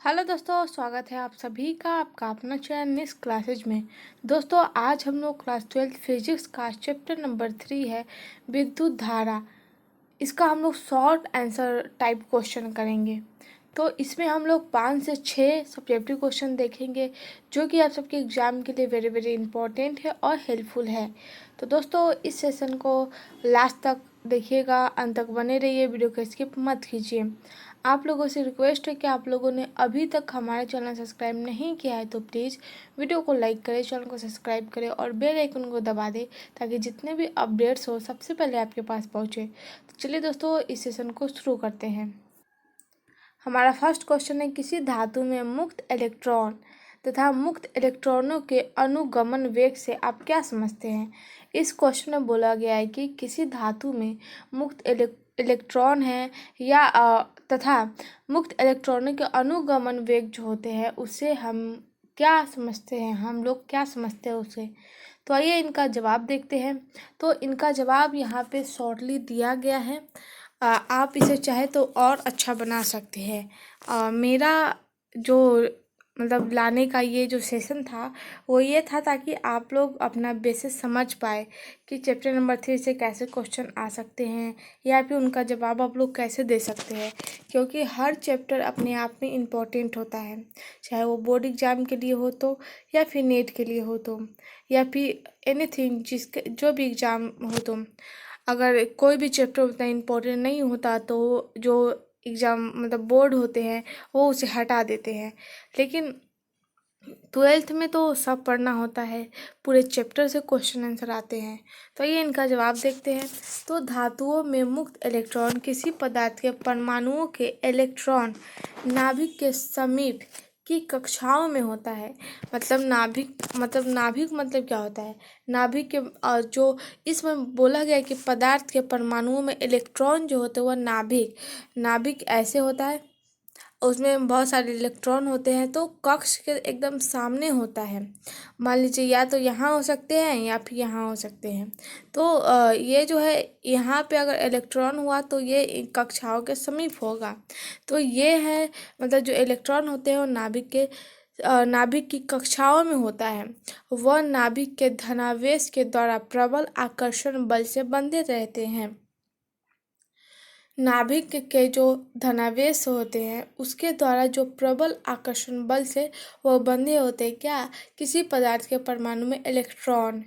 Hello दोस्तों, स्वागत है आप सभी का आपका अपना चैनल निस क्लासेज में। दोस्तों, आज हम लोग क्लास 12 फिजिक्स का चैप्टर नंबर 3 है विद्युत धारा। इसका हम लोग शॉर्ट आंसर टाइप क्वेश्चन करेंगे। तो इसमें हम लोग 5 से 6 सब्जेक्टिव क्वेश्चन देखेंगे, जो कि आप सबके एग्ज़ाम के लिए वेरी वेरी इंपॉर्टेंट है और हेल्पफुल है। तो दोस्तों, इस सेशन को लास्ट तक देखिएगा, अंत तक बने रहिए, वीडियो को स्किप मत कीजिए। आप लोगों से रिक्वेस्ट है कि आप लोगों ने अभी तक हमारे चैनल सब्सक्राइब नहीं किया है तो प्लीज़ वीडियो को लाइक करें, चैनल को सब्सक्राइब करें और बेल आइकन को दबा दें, ताकि जितने भी अपडेट्स हो सबसे पहले आपके पास पहुँचे। तो चलिए दोस्तों, इस सेशन को शुरू करते हैं। हमारा फर्स्ट क्वेश्चन है, किसी धातु में मुक्त इलेक्ट्रॉन तथा मुक्त इलेक्ट्रॉनों के अनुगमन वेग से आप क्या समझते हैं। इस क्वेश्चन में बोला गया है कि किसी धातु में मुक्त इलेक्ट्रॉन है या तथा मुक्त इलेक्ट्रॉनों के अनुगमन वेग जो होते हैं उससे हम क्या समझते हैं, हम लोग क्या समझते हैं उसे। तो आइए इनका जवाब देखते हैं। तो इनका जवाब यहाँ पे शॉर्टली दिया गया है। आप इसे चाहे तो और अच्छा बना सकते हैं। मेरा जो मतलब लाने का ये जो सेशन था वो ये था, ताकि आप लोग अपना बेसिस समझ पाए कि चैप्टर नंबर 3 से कैसे क्वेश्चन आ सकते हैं या फिर उनका जवाब आप लोग कैसे दे सकते हैं। क्योंकि हर चैप्टर अपने आप में इम्पोर्टेंट होता है, चाहे वो बोर्ड एग्ज़ाम के लिए हो तो, या फिर नेट के लिए हो तो, या फिर एनीथिंग जिसके जो भी एग्ज़ाम हो तो। अगर कोई भी चैप्टर उतना इम्पोर्टेंट नहीं होता तो जो एग्ज़ाम मतलब बोर्ड होते हैं वो उसे हटा देते हैं। लेकिन 12th में तो सब पढ़ना होता है, पूरे चैप्टर से क्वेश्चन आंसर आते हैं। तो ये इनका जवाब देखते हैं। तो धातुओं में मुक्त इलेक्ट्रॉन किसी पदार्थ के परमाणुओं के इलेक्ट्रॉन नाभिक के समीप की कक्षाओं में होता है। मतलब नाभिक मतलब क्या होता है, नाभिक के जो इसमें बोला गया है कि पदार्थ के परमाणुओं में इलेक्ट्रॉन जो होते हैं वह नाभिक ऐसे होता है, उसमें बहुत सारे इलेक्ट्रॉन होते हैं, तो कक्ष के एकदम सामने होता है। मान लीजिए या तो यहाँ हो सकते हैं या फिर यहाँ हो सकते हैं। तो ये जो है यहाँ पे अगर इलेक्ट्रॉन हुआ तो ये कक्षाओं के समीप होगा। तो ये है मतलब जो इलेक्ट्रॉन होते हैं वो नाभिक की कक्षाओं में होता है। वह नाभिक के धनावेश के द्वारा प्रबल आकर्षण बल से बंधे रहते हैं। नाभिक के जो धनावेश होते हैं उसके द्वारा जो प्रबल आकर्षण बल से वह बंधे होते हैं क्या, किसी पदार्थ के परमाणु में इलेक्ट्रॉन।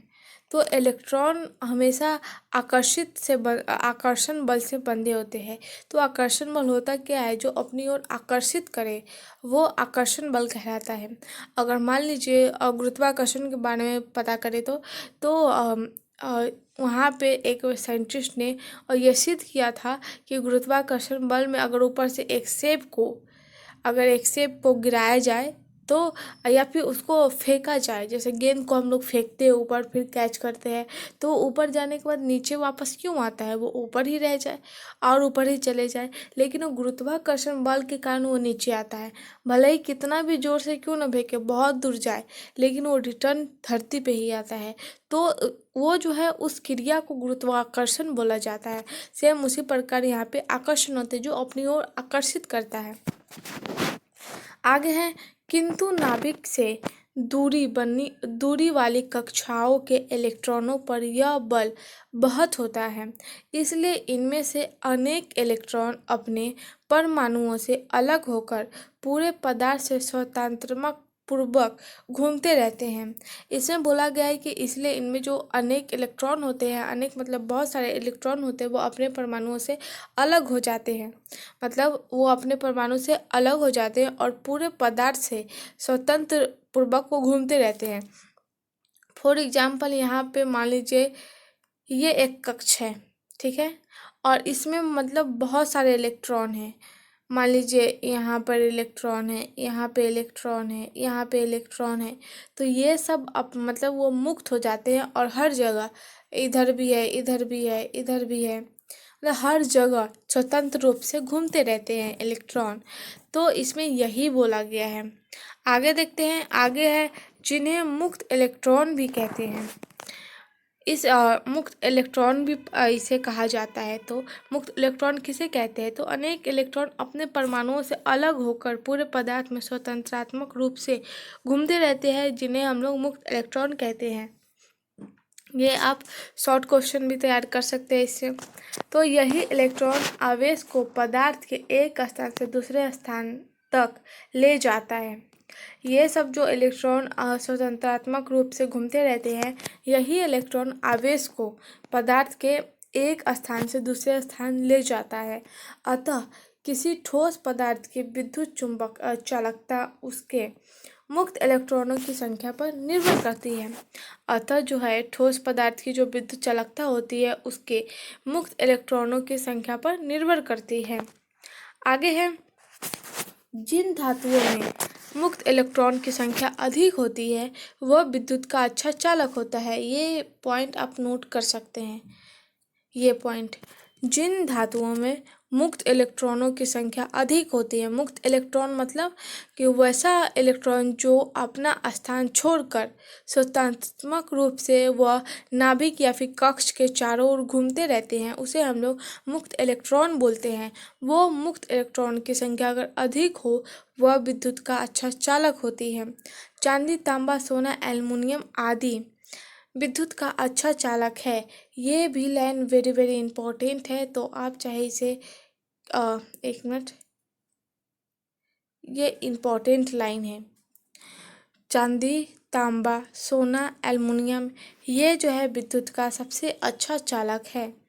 तो इलेक्ट्रॉन हमेशा आकर्षण बल से बंधे होते हैं। तो आकर्षण बल होता क्या है, जो अपनी ओर आकर्षित करे वो आकर्षण बल कहलाता है। अगर मान लीजिए गुरुत्वाकर्षण के बारे में पता करें तो वहाँ पे एक साइंटिस्ट ने और ये सिद्ध किया था कि गुरुत्वाकर्षण बल में अगर एक सेब को गिराया जाए तो, या फिर उसको फेंका जाए, जैसे गेंद को हम लोग फेंकते हैं ऊपर फिर कैच करते हैं, तो ऊपर जाने के बाद नीचे वापस क्यों आता है, वो ऊपर ही रह जाए और ऊपर ही चले जाए। लेकिन वो गुरुत्वाकर्षण बल के कारण वो नीचे आता है। भले ही कितना भी जोर से क्यों ना फेंके, बहुत दूर जाए, लेकिन वो रिटर्न धरती पे ही आता है। तो वो जो है उस क्रिया को गुरुत्वाकर्षण बोला जाता है। सेम उसी प्रकार यहाँ पे आकर्षण होते हैं जो अपनी ओर आकर्षित करता है। आगे है, किंतु नाभिक से दूरी वाली कक्षाओं के इलेक्ट्रॉनों पर यह बल बहुत होता है, इसलिए इनमें से अनेक इलेक्ट्रॉन अपने परमाणुओं से अलग होकर पूरे पदार्थ से स्वतंत्रता पूर्वक घूमते रहते हैं। इसमें बोला गया है कि इसलिए इनमें जो अनेक इलेक्ट्रॉन होते हैं, अनेक मतलब बहुत सारे इलेक्ट्रॉन होते हैं, वो अपने परमाणुओं से अलग हो जाते हैं। मतलब वो अपने परमाणु से अलग हो जाते हैं और पूरे पदार्थ से स्वतंत्र पूर्वक वो घूमते रहते हैं। फॉर एग्जाम्पल यहाँ पे मान लीजिए ये एक कक्ष है, ठीक है, और इसमें मतलब बहुत सारे इलेक्ट्रॉन हैं। मान लीजिए यहाँ पर इलेक्ट्रॉन है, यहाँ पे इलेक्ट्रॉन है, यहाँ पे इलेक्ट्रॉन है। तो ये सब मतलब वो मुक्त हो जाते हैं और हर जगह, इधर भी है, इधर भी है, इधर भी है, मतलब हर जगह स्वतंत्र रूप से घूमते रहते हैं इलेक्ट्रॉन। तो इसमें यही बोला गया है। आगे देखते हैं, आगे है जिन्हें मुक्त इलेक्ट्रॉन भी कहते हैं। इस मुक्त इलेक्ट्रॉन भी इसे कहा जाता है। तो मुक्त इलेक्ट्रॉन किसे कहते हैं? तो अनेक इलेक्ट्रॉन अपने परमाणुओं से अलग होकर पूरे पदार्थ में स्वतंत्रात्मक रूप से घूमते रहते हैं, जिन्हें हम लोग मुक्त इलेक्ट्रॉन कहते हैं। ये आप शॉर्ट क्वेश्चन भी तैयार कर सकते हैं इससे। तो यही इलेक्ट्रॉन आवेश को पदार्थ के एक स्थान से दूसरे स्थान तक ले जाता है। ये सब जो इलेक्ट्रॉन स्वतंत्रात्मक रूप से घूमते रहते हैं, यही इलेक्ट्रॉन आवेश को पदार्थ के एक स्थान से दूसरे स्थान ले जाता है। अतः किसी ठोस पदार्थ की विद्युत चुंबक चालकता उसके मुक्त इलेक्ट्रॉनों की संख्या पर निर्भर करती है। अतः जो है ठोस पदार्थ की जो विद्युत चालकता होती है, उसके मुक्त इलेक्ट्रॉनों की संख्या पर निर्भर करती है। आगे है, जिन धातुओं में मुक्त इलेक्ट्रॉन की संख्या अधिक होती है वह विद्युत का अच्छा चालक होता है। ये पॉइंट आप नोट कर सकते हैं। ये पॉइंट, जिन धातुओं में मुक्त इलेक्ट्रॉनों की संख्या अधिक होती है। मुक्त इलेक्ट्रॉन मतलब कि वैसा इलेक्ट्रॉन जो अपना स्थान छोड़कर स्वतंत्रात्मक रूप से वह नाभिक या फिर कक्ष के चारों ओर घूमते रहते हैं, उसे हम लोग मुक्त इलेक्ट्रॉन बोलते हैं। वो मुक्त इलेक्ट्रॉन की संख्या अगर अधिक हो, वह विद्युत का अच्छा चालक होती है। चांदी, तांबा, सोना, एल्युमिनियम आदि विद्युत का अच्छा चालक है। ये भी लाइन वेरी वेरी इंपॉर्टेंट है, तो आप चाहे इसे एक मिनट, ये इम्पॉर्टेंट लाइन है। चांदी, तांबा, सोना, एल्युमिनियम ये जो है विद्युत का सबसे अच्छा चालक है।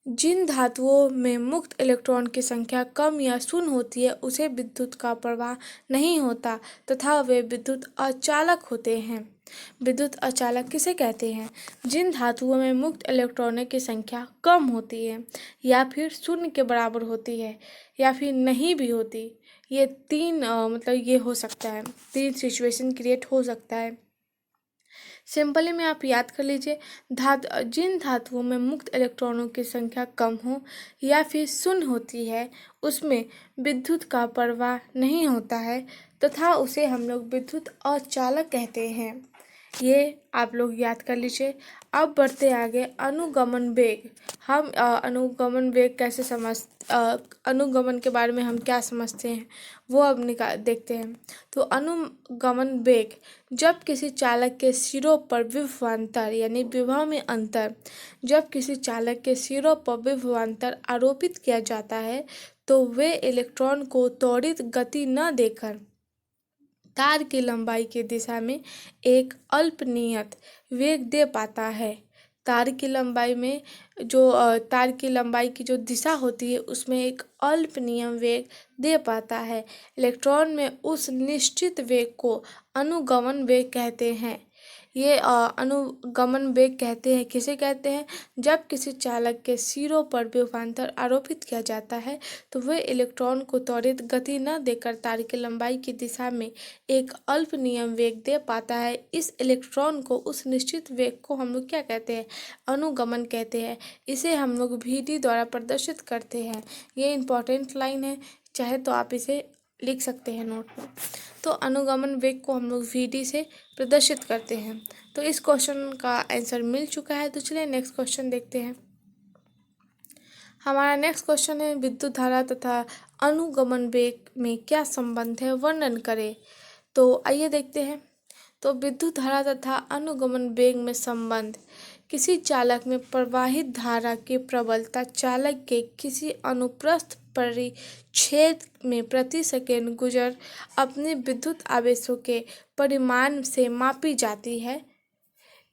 जिन धातुओं में मुक्त इलेक्ट्रॉन की संख्या कम या शून्य होती है, उसे विद्युत का प्रवाह नहीं होता तथा वे विद्युत अचालक होते हैं। विद्युत अचालक किसे कहते हैं? जिन धातुओं में मुक्त इलेक्ट्रॉनों की संख्या कम होती है या फिर शून्य के बराबर होती है या फिर नहीं भी होती। ये तीन मतलब ये हो सकता है, तीन सिचुएशन क्रिएट हो सकता है। सिंपली में आप याद कर लीजिए, जिन धातुओं में मुक्त इलेक्ट्रॉनों की संख्या कम हो या फिर शून्य होती है, उसमें विद्युत का प्रवाह नहीं होता है तथा उसे हम लोग विद्युत अचालक कहते हैं। ये आप लोग याद कर लीजिए। अब बढ़ते आगे, अनुगमन वेग। हम अनुगमन वेग कैसे अनुगमन के बारे में हम क्या समझते हैं वो अब देखते हैं। तो अनुगमन वेग, जब किसी चालक के सिरों पर विभवांतर यानी विभव में अंतर, जब किसी चालक के सिरों पर विभवांतर आरोपित किया जाता है तो वे इलेक्ट्रॉन को त्वरित गति न देकर तार की लंबाई की दिशा में एक अल्पनियत वेग दे पाता है। तार की लंबाई में जो तार की लंबाई की जो दिशा होती है, उसमें एक अल्पनियत वेग दे पाता है। इलेक्ट्रॉन में उस निश्चित वेग को अनुगमन वेग कहते हैं। ये अनुगमन वेग कहते हैं, किसे कहते हैं? जब किसी चालक के सिरों पर विभवांतर आरोपित किया जाता है तो वह इलेक्ट्रॉन को त्वरित गति न देकर तार की लंबाई की दिशा में एक अल्पनियत वेग दे पाता है। इस इलेक्ट्रॉन को, उस निश्चित वेग को हम लोग क्या कहते हैं? अनुगमन कहते हैं। इसे हम लोग VD द्वारा प्रदर्शित करते हैं। ये इंपॉर्टेंट लाइन है, चाहे तो आप इसे लिख सकते हैं नोट में। तो अनुगमन वेग को हम लोग VD से प्रदर्शित करते हैं। तो इस क्वेश्चन का आंसर मिल चुका है। तो चलिए नेक्स्ट क्वेश्चन देखते हैं। हमारा नेक्स्ट क्वेश्चन है, विद्युत धारा तथा अनुगमन वेग में क्या संबंध है, वर्णन करें। तो आइए देखते हैं। तो विद्युत धारा तथा अनुगमन वेग में संबंध, किसी चालक में प्रवाहित धारा की प्रबलता चालक के किसी अनुप्रस्थ परिच्छेद में प्रति सेकंड गुजर अपने विद्युत आवेशों के परिमाण से मापी जाती है।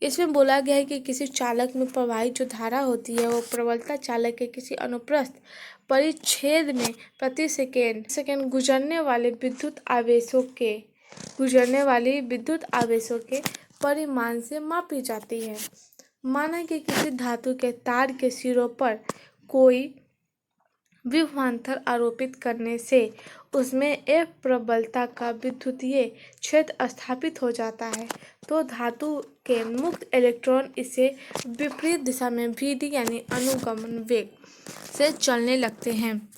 इसमें बोला गया है कि किसी चालक में प्रवाहित जो धारा होती है वो प्रबलता चालक के किसी अनुप्रस्थ परिच्छेद में प्रति सेकंड गुजरने वाली विद्युत आवेशों के परिमाण से मापी जाती है। माना कि किसी धातु के तार के सिरों पर कोई विभवांतर आरोपित करने से उसमें F प्रबलता का विद्युतीय क्षेत्र स्थापित हो जाता है, तो धातु के मुक्त इलेक्ट्रॉन इसे विपरीत दिशा में VD यानी अनुगमन वेग से चलने लगते हैं।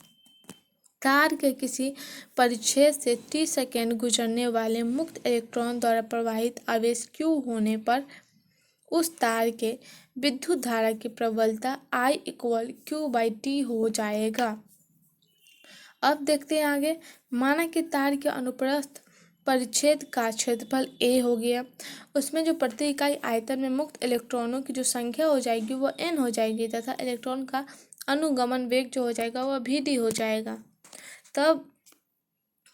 तार के किसी परिच्छेद से T सेकंड गुजरने वाले मुक्त इलेक्ट्रॉन द्वारा प्रवाहित आवेश Q होने पर उस तार के विद्युत धारा की प्रबलता I इक्वल Q/T हो जाएगा। अब देखते हैं आगे। माना कि तार के अनुप्रस्थ परिच्छेद का क्षेत्रफल A हो गया, उसमें जो प्रति इकाई आयतन में मुक्त इलेक्ट्रॉनों की जो संख्या हो जाएगी वो n हो जाएगी तथा इलेक्ट्रॉन का अनुगमन वेग जो हो जाएगा वह Vd हो जाएगा। तब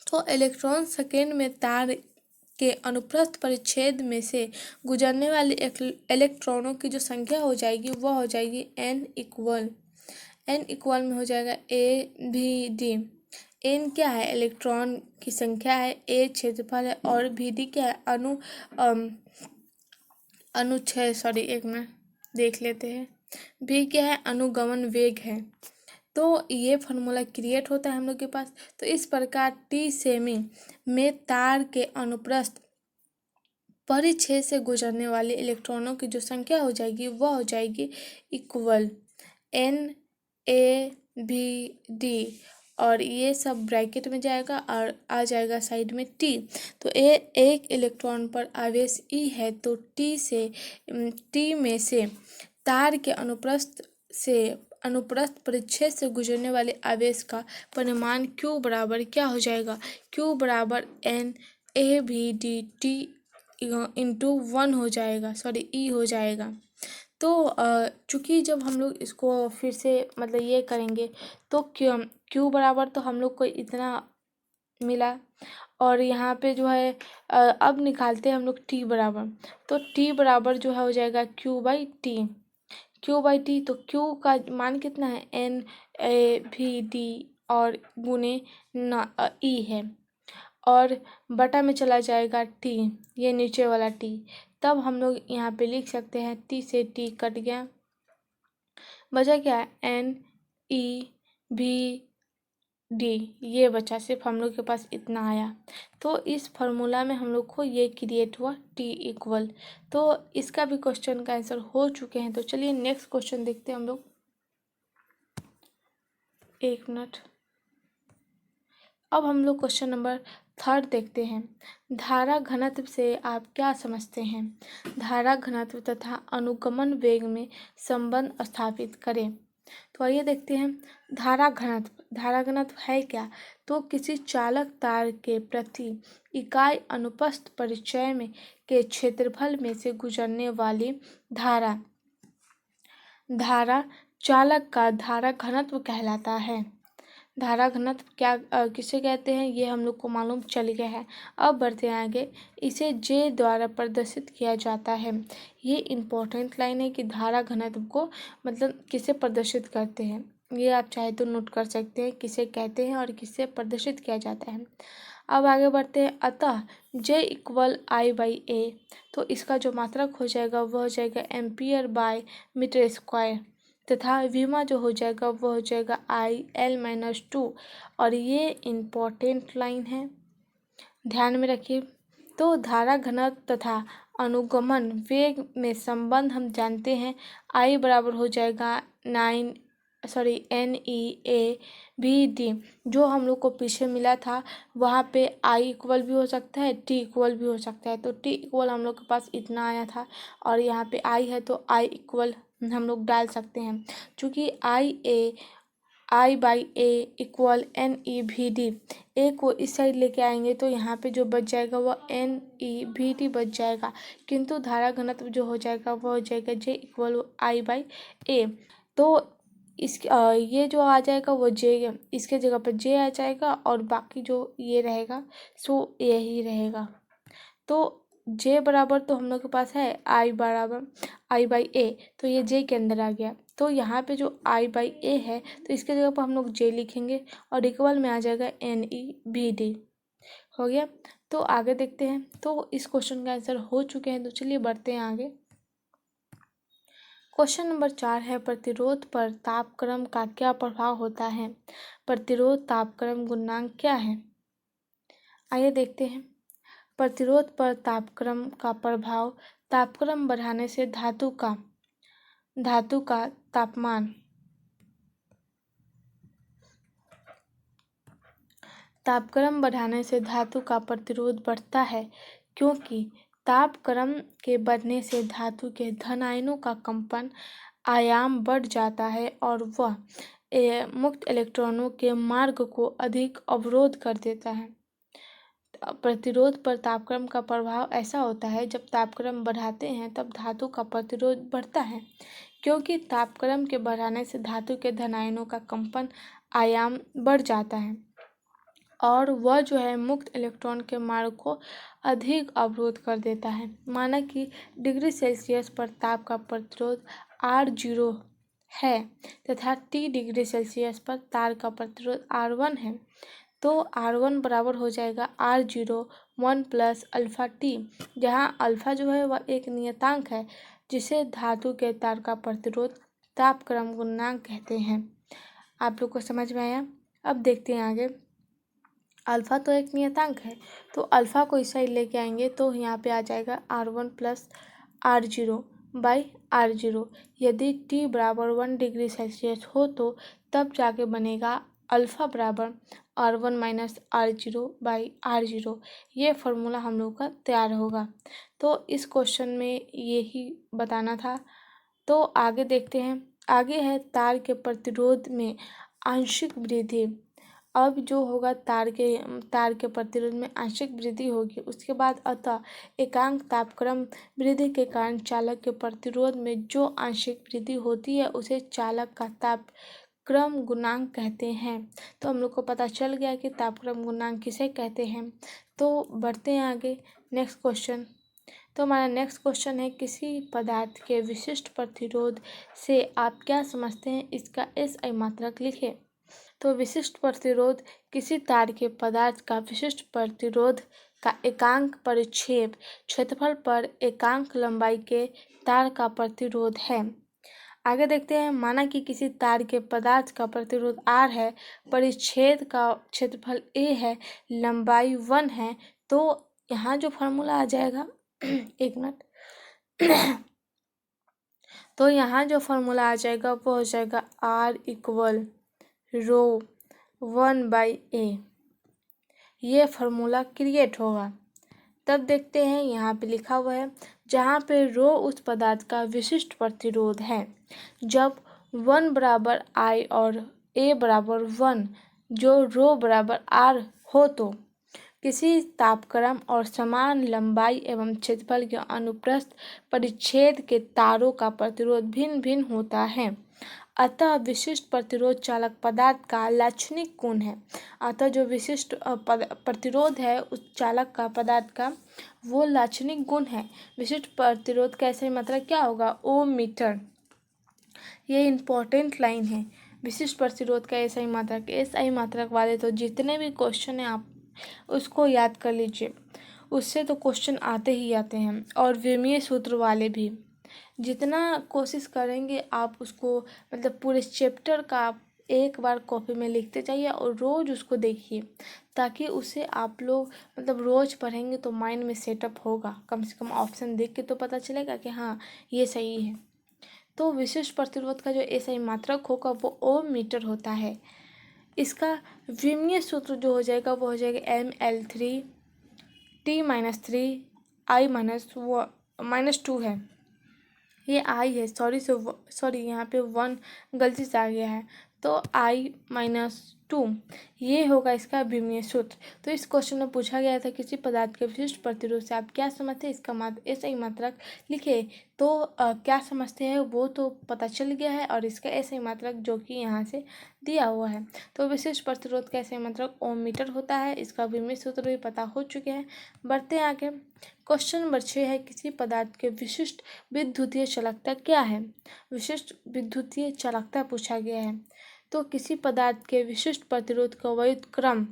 तो इलेक्ट्रॉन सेकेंड में तार के अनुप्रस्थ परिच्छेद में से गुजरने वाले इलेक्ट्रॉनों की जो संख्या हो जाएगी वह हो जाएगी n इक्वल में हो जाएगा AVD। n क्या है? इलेक्ट्रॉन की संख्या है, a क्षेत्रफल है और Vd क्या है? अनुच्छेद सॉरी एक मिनट देख लेते हैं। v क्या है? अनुगमन वेग है। तो ये फार्मूला क्रिएट होता है हम लोग के पास। तो इस प्रकार T सेमी में तार के अनुप्रस्थ परिच्छेद से गुजरने वाले इलेक्ट्रॉनों की जो संख्या हो जाएगी वह हो जाएगी इक्वल NaVd और ये सब ब्रैकेट में जाएगा और आ जाएगा साइड में T। तो एक इलेक्ट्रॉन पर आवेश E है तो T में से तार के अनुप्रस्थ परिच्छेद से गुजरने वाले आवेश का परिमाण Q बराबर क्या हो जाएगा? Q बराबर NaVdT इंटू 1 हो जाएगा, सॉरी E हो जाएगा। तो चूँकि जब हम लोग इसको फिर से मतलब ये करेंगे तो Q बराबर तो हम लोग को इतना मिला और यहाँ पे जो है अब निकालते हैं हम लोग T बराबर। तो T बराबर जो है हो जाएगा Q/T। तो Q का मान कितना है? NaVd और गुने E है और बटा में चला जाएगा T, ये नीचे वाला T। तब हम लोग यहाँ पे लिख सकते हैं T से T कट गया, बचा क्या है? NeVd ये बचा, सिर्फ हम लोग के पास इतना आया। तो इस फार्मूला में हम लोग को ये क्रिएट हुआ T इक्वल। तो इसका भी क्वेश्चन का आंसर हो चुके हैं। तो चलिए नेक्स्ट क्वेश्चन देखते हैं हम लोग। एक मिनट। अब हम लोग क्वेश्चन नंबर 3 देखते हैं। धारा घनत्व से आप क्या समझते हैं? धारा घनत्व तथा अनुगमन वेग में संबंध स्थापित करें। तो आइए देखते हैं। धारा घनत्व है क्या? तो किसी चालक तार के प्रति इकाई अनुप्रस्थ परिचय में के क्षेत्रफल में से गुजरने वाली धारा चालक का धारा घनत्व कहलाता है। धारा घनत्व क्या किसे कहते हैं ये हम लोग को मालूम चल गया है। अब बढ़ते हैं आगे। इसे J द्वारा प्रदर्शित किया जाता है। ये इम्पोर्टेंट लाइन है कि धारा घनत्व को मतलब किसे प्रदर्शित करते हैं। ये आप चाहे तो नोट कर सकते हैं किसे कहते हैं और किसे प्रदर्शित किया जाता है। अब आगे बढ़ते हैं। अतः J इक्वल I/A। तो इसका जो मात्रक हो जाएगा वह हो जाएगा एम्पियर/मीटर स्क्वायर तथा विमा जो हो जाएगा वो हो जाएगा IL-2। और ये इम्पोर्टेंट लाइन है, ध्यान में रखिए। तो धारा घनत्व तथा अनुगमन वेग में संबंध हम जानते हैं। I बराबर हो जाएगा NeAVd। जो हम लोग को पीछे मिला था वहाँ पे I इक्वल भी हो सकता है, T इक्वल भी हो सकता है। तो T इक्वल हम लोग के पास इतना आया था और यहाँ पे I है तो I इक्वल हम लोग डाल सकते हैं। चूँकि I/A इक्वल NeVd, ए को इस साइड लेके आएंगे तो यहाँ पे जो बच जाएगा वो NeVd बच जाएगा, किंतु धारा घनत्व जो हो जाएगा वो हो जाएगा J इक्वल I/A। तो ये जो आ जाएगा वो J, इसके जगह पर J आ जाएगा और बाकी जो ये रहेगा सो यही रहेगा। तो J बराबर तो हम लोग के पास है I बराबर I/A, तो ये J के अंदर आ गया। तो यहाँ पे जो I/A है तो इसके जगह पर हम लोग J लिखेंगे और इक्वल में आ जाएगा NeVd। हो गया। तो आगे देखते हैं। तो इस क्वेश्चन का आंसर हो चुके हैं। तो चलिए बढ़ते हैं आगे। क्वेश्चन नंबर 4 है प्रतिरोध पर तापक्रम का क्या प्रभाव होता है? प्रतिरोध तापक्रम गुणांक क्या है? आइए देखते हैं। प्रतिरोध पर तापक्रम का प्रभाव। तापक्रम बढ़ाने से धातु का तापमान तापक्रम बढ़ाने से धातु का प्रतिरोध बढ़ता है क्योंकि तापक्रम के बढ़ने से धातु के धन आयनों का कंपन आयाम बढ़ जाता है और वह मुक्त इलेक्ट्रॉनों के मार्ग को अधिक अवरोध कर देता है। प्रतिरोध पर तापक्रम का प्रभाव ऐसा होता है, जब तापक्रम बढ़ाते हैं तब धातु का प्रतिरोध बढ़ता है, क्योंकि तापक्रम के बढ़ाने से धातु के धन आयनों का कंपन आयाम बढ़ जाता है और वह जो है मुक्त इलेक्ट्रॉन के मार्ग को अधिक अवरोध कर देता है। माना कि डिग्री सेल्सियस पर ताप का प्रतिरोध R0 है तथा T डिग्री सेल्सियस पर तार का प्रतिरोध R1 है, तो R1 बराबर हो जाएगा R0 1 प्लस अल्फ़ा T, जहाँ अल्फ़ा जो है वह एक नियतांक है जिसे धातु के तार का प्रतिरोध तापक्रम गुणांक कहते हैं। आप लोग को समझ में आया? अब देखते हैं आगे। अल्फ़ा तो एक नियतांक है, तो अल्फ़ा को इस साइड लेके आएंगे तो यहाँ पे आ जाएगा R1 plus R0 by R0। यदि T बराबर 1 डिग्री सेल्सियस हो तो तब जाके बनेगा अल्फ़ा बराबर R1 minus R0 by R0। ये फार्मूला हम लोग का तैयार होगा। तो इस क्वेश्चन में यही बताना था। तो आगे देखते हैं। आगे है तार के प्रतिरोध में आंशिक वृद्धि। अब जो होगा तार के प्रतिरोध में आंशिक वृद्धि होगी, उसके बाद अतः एकांक तापक्रम वृद्धि के कारण चालक के प्रतिरोध में जो आंशिक वृद्धि होती है उसे चालक का तापक्रम गुणांक कहते हैं। तो हम लोग को पता चल गया कि तापक्रम गुणांक किसे कहते हैं। तो बढ़ते हैं आगे नेक्स्ट क्वेश्चन। तो हमारा नेक्स्ट क्वेश्चन है, किसी पदार्थ के विशिष्ट प्रतिरोध से आप क्या समझते हैं, इसका SI मात्रक लिखें। तो विशिष्ट प्रतिरोध किसी तार के पदार्थ का विशिष्ट प्रतिरोध का एकांक परिक्षेप क्षेत्रफल पर एकांक लंबाई के तार का प्रतिरोध है। आगे देखते हैं। माना कि किसी तार के पदार्थ का प्रतिरोध R है, परिच्छेद का क्षेत्रफल A है, लंबाई 1 है, तो यहाँ जो फार्मूला आ जाएगा एक मिनट तो यहाँ जो फार्मूला आ जाएगा वो हो जाएगा R इक्वल रो 1/A। ये फार्मूला क्रिएट होगा। तब देखते हैं यहाँ पे लिखा हुआ है, जहाँ पे रो उस पदार्थ का विशिष्ट प्रतिरोध है। जब 1 बराबर I और A बराबर 1, जो रो बराबर R हो, तो किसी तापक्रम और समान लंबाई एवं क्षेत्रफल के अनुप्रस्थ परिच्छेद के तारों का प्रतिरोध भिन्न भिन्न होता है। अतः विशिष्ट प्रतिरोध चालक पदार्थ का लाक्षणिक गुण है। अतः जो विशिष्ट प्रतिरोध है उस चालक का पदार्थ का वो लाक्षणिक गुण है। विशिष्ट प्रतिरोध का SI मात्रक क्या होगा? ओम मीटर। ये इम्पोर्टेंट लाइन है। विशिष्ट प्रतिरोध का SI मात्रक। SI मात्रक वाले तो जितने भी क्वेश्चन हैं आप उसको याद कर लीजिए, उससे तो क्वेश्चन आते ही आते हैं। और विमीय सूत्र वाले भी जितना कोशिश करेंगे आप उसको मतलब पूरे चैप्टर का एक बार कॉपी में लिखते जाइए और रोज़ उसको देखिए, ताकि उसे आप लोग मतलब रोज़ पढ़ेंगे तो माइंड में सेटअप होगा। कम से कम ऑप्शन देख के तो पता चलेगा कि हाँ ये सही है। तो विशिष्ट प्रतिरोध का जो SI मात्रक होगा वो ओम मीटर होता है। इसका विमीय सूत्र जो हो जाएगा वो हो जाएगा ML3 T-3 I-2 है। ये I है, सॉरी यहाँ पे 1 गलती से आ गया है, तो I-2 ये होगा इसका विमीय सूत्र। तो इस क्वेश्चन में पूछा गया था किसी पदार्थ के विशिष्ट प्रतिरोध से आप क्या समझते हैं, इसका SI मात्रक लिखे। तो क्या समझते हैं वो तो पता चल गया है, और इसका SI मात्रक जो कि यहाँ से दिया हुआ है। तो विशिष्ट प्रतिरोध का SI मात्रक ओम मीटर होता है। इसका विमीय सूत्र भी पता हो चुके हैं। बढ़ते हैं आगे। क्वेश्चन नंबर 6 है, किसी पदार्थ के विशिष्ट विद्युतीय चालकता क्या है। विशिष्ट विद्युतीय चालकता पूछा गया है। तो किसी पदार्थ के विशिष्ट प्रतिरोध का व्युत्क्रम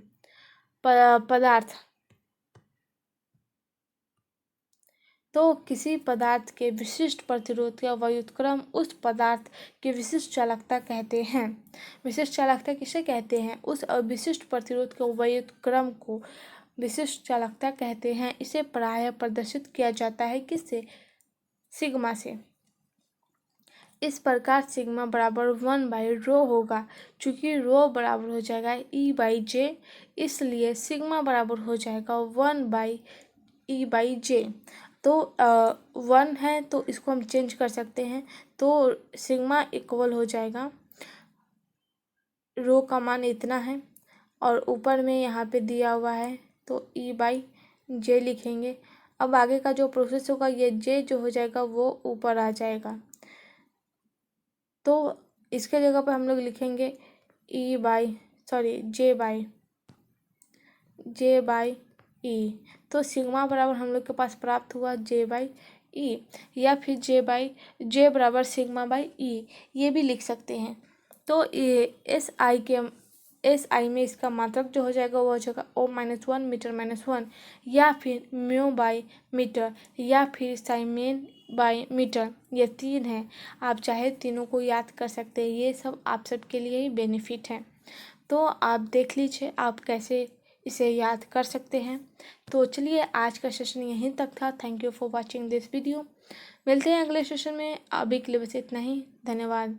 किसी पदार्थ के विशिष्ट प्रतिरोध का व्युत्क्रम उस पदार्थ की विशिष्ट चालकता कहते हैं। विशिष्ट चालकता किसे कहते हैं? उस अविशिष्ट प्रतिरोध के व्युत्क्रम को विशिष्ट चालकता कहते हैं। इसे प्रायः प्रदर्शित किया जाता है किससे? सिग्मा से। इस प्रकार सिग्मा बराबर 1/ρ होगा। चूँकि रो बराबर हो जाएगा E/J, इसलिए सिग्मा बराबर हो जाएगा 1/E/J। तो 1 है तो इसको हम चेंज कर सकते हैं। तो सिग्मा इक्वल हो जाएगा, रो का मान इतना है और ऊपर में यहाँ पे दिया हुआ है तो E/J लिखेंगे। अब आगे का जो प्रोसेस होगा ये J जो हो जाएगा वो ऊपर आ जाएगा, तो इसके जगह पर हम लोग लिखेंगे J/E। तो सिग्मा बराबर हम लोग के पास प्राप्त हुआ J/E, या फिर J बराबर सिग्मा/E ये भी लिख सकते हैं। तो SI में इसका मात्रक जो हो जाएगा वो हो जाएगा O-1 मीटर-1, या फिर μ/मीटर, या फिर साइमेन/मीटर। ये 3 है, आप चाहे तीनों को याद कर सकते हैं। ये सब आप सबके लिए ही बेनिफिट है, तो आप देख लीजिए आप कैसे इसे याद कर सकते हैं। तो चलिए आज का सेशन यहीं तक था। Thank you for watching this video. मिलते हैं अगले सेशन में। अभी के लिए बस इतना ही। धन्यवाद।